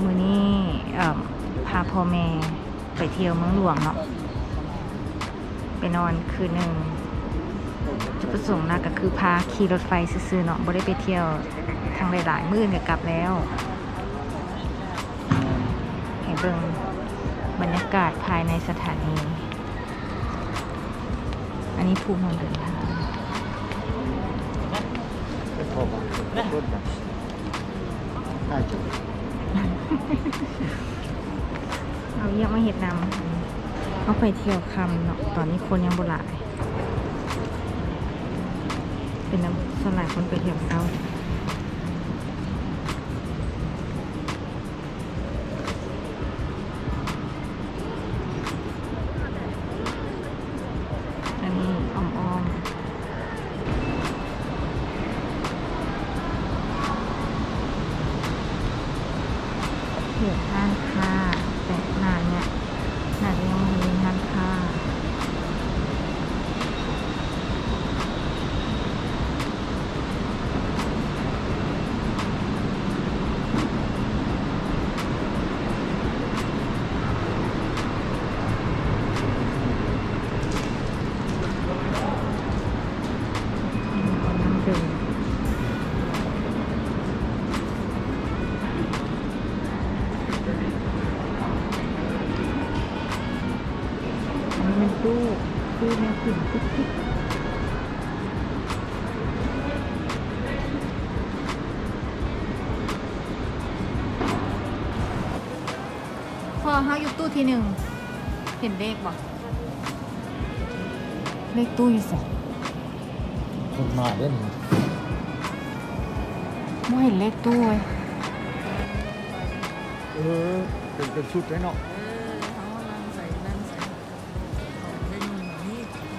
มื้อนี้พาพ่อแม่ไปเที่ยวเมืองหลวงเนาะไปนอนคืนหนึ่งจุดประสงค์นะก็คือพาขี่รถไฟซื่อๆเนาะบ่ได้ไปเที่ยวทางหลายๆมื้อก็กลับแล้วให้เบิ่งบรรยากาศภายในสถานีอันนี้ภูมิของเดินทางเอาเยี่ยมมาเห็ดนำเอาไปเที่ยวคำเนาะตอนนี้คนยังบ่หลายเป็นน้ำส่วนหลายคนไปเที่ยวเช้าอันนี้อ้อมเห็ดห้างค้าแต่นานเนี่ยน่าจะยังไม่มีห้างค้าตู้แม่กลิ่นติ๊กพอเขาอยู่ตู้ที่หนึ่งเห็นเลขบ่เลขตู้อยู่สองคนมาเล่นไม่เห็นเลขตู้เลยเป็นชุดเลยเนาะ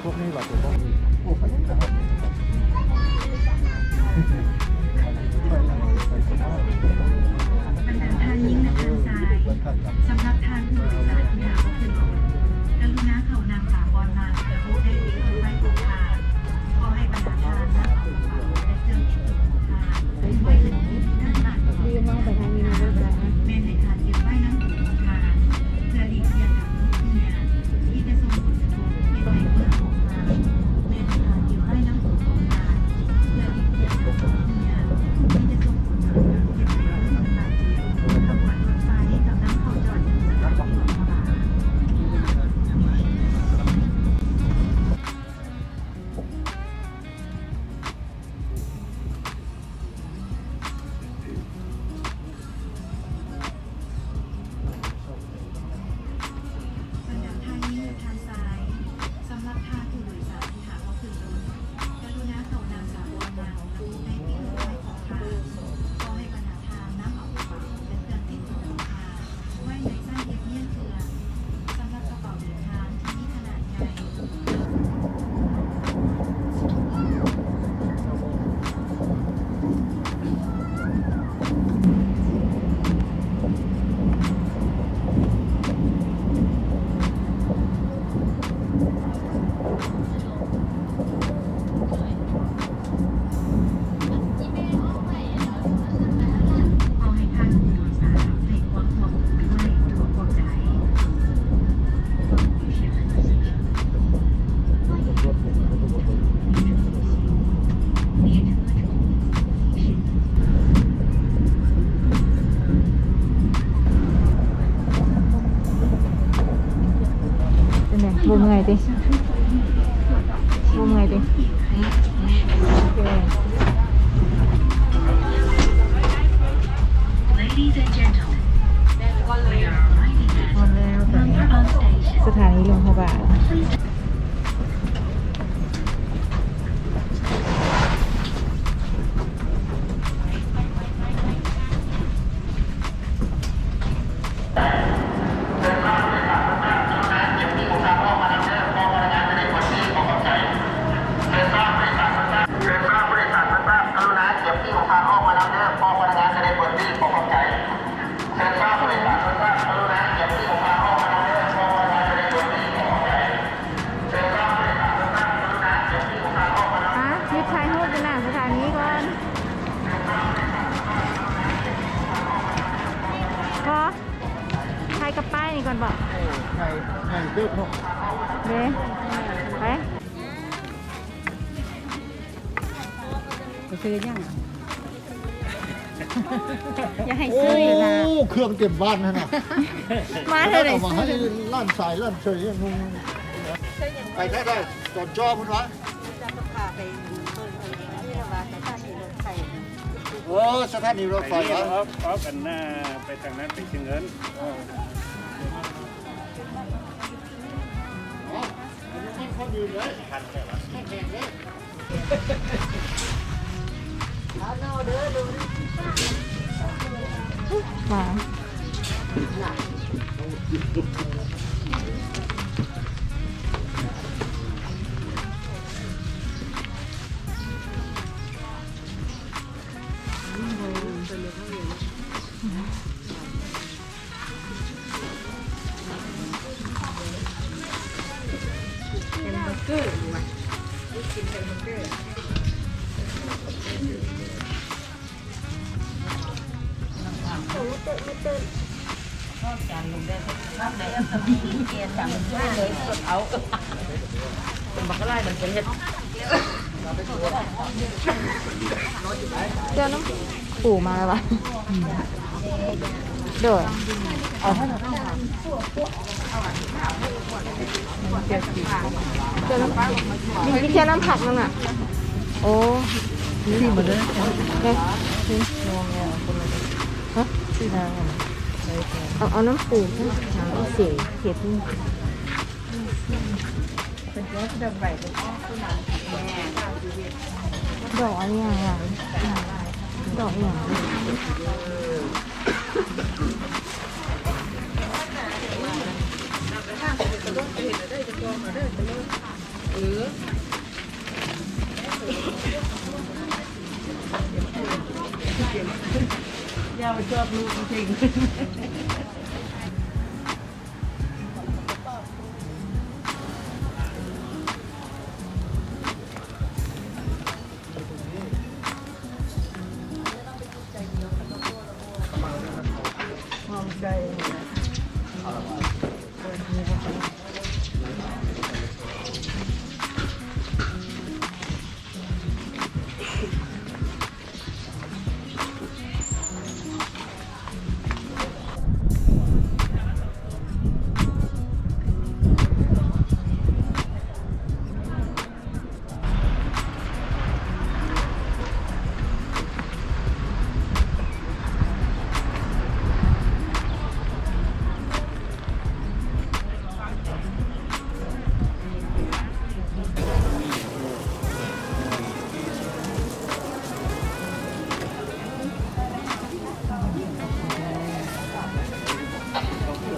พวกนี้แบบพวกนี้โอ้ไปยังไงทางยิ่งทางซ้ายสำหรับทางผู้โดยสารที่หาว่าเป็นรถกรุณาเขานำฝาบอลมาและผู้ได้ติดคนไว้ถูกทางขอให้บรรดาทานนำเอากระเป๋าและเครื่องเก็บของทานไว้ถึงที่ด้านหลังดีมากไปทางนี้นะเพื่อนแม่ในทานเก็บไว้น้ำถุงของทานเพื่อหลีกเลี่ยงการลุกเนี่ยที่จะส่งผลกระทบเป็นในเมื่อของทานแม่ในทานเก็บไว้น้ำถุงของทานเพื่อหลีกเลี่ยงการลุกเนี่ยที่จะส่งผลกระทบเป็นในเมื่อของทานขบวนรถไฟกำลังเข้าจอดอยู่สถานีหลวงพระบางบรรดาทางนี้ทางซ้ายสำหรับทางผู้โดยสารที่หากว่าขึ้นรถกรุณาเข้านำฝาบอลมาและผู้ได้ติดไว้ของทางขอให้บรรดาทางนำเอากระเป๋าและเครื่องติดตัวของทางไว้ในใต้เก็บเงี่ยงเครือสำหรับกระเป๋าเดินทางที่มีขนาดใหญ่ ขอให้ท่านผู้โดยสารในความห่วงไม่ถูกความใจเป็นไงบ่เมื่อยดิบ่เมื่อยดิโอเค Ladies and gentlemen, we are arriving พอแล้วตอนนี้ at Bangkok Station. สถานีหลวงพระบางยึดชายหูดกันหน้าสถานีก่อนพอ ก่อนบอก ไงเติบเนาะ เด้ไป ไปซื้อยัง อย่าให้ โอ้ ซื้อนะ เครื่องเต็มบ้านนั่นน่ะ มาเถอะเลย เอามาให้ ซื้อ ล้านสายล้านเฉยนุ่งไปได้ตอนจอพุ่นวะ จะพาไปเปิดที่ว่าสถานีรถไฟ โอ้สถานีรถไฟ ไป วะ ออฟกันหน้าไปทางนั้นไปชิงเงิน อ๋อมันเข้าอยู่เลยทันแค่วะแข่งเลย มา เจ้าน้ำปู่มาแล้วปะเดี๋ยวเอาให้เราเจ้าน้ำมีแค่น้ำผักนั่นน่ะโอ้นี่มาเลยเนี่ยนี่งงเงี้ยฮะเอาน้ำปูน้ำเสียเสียที่ดอกอะไรอย่างดอกอย่างยาวชอบลูกจริง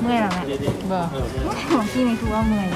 เมื่อยหรอแม่ บ่ ของที่ในทัวร์เมื่อย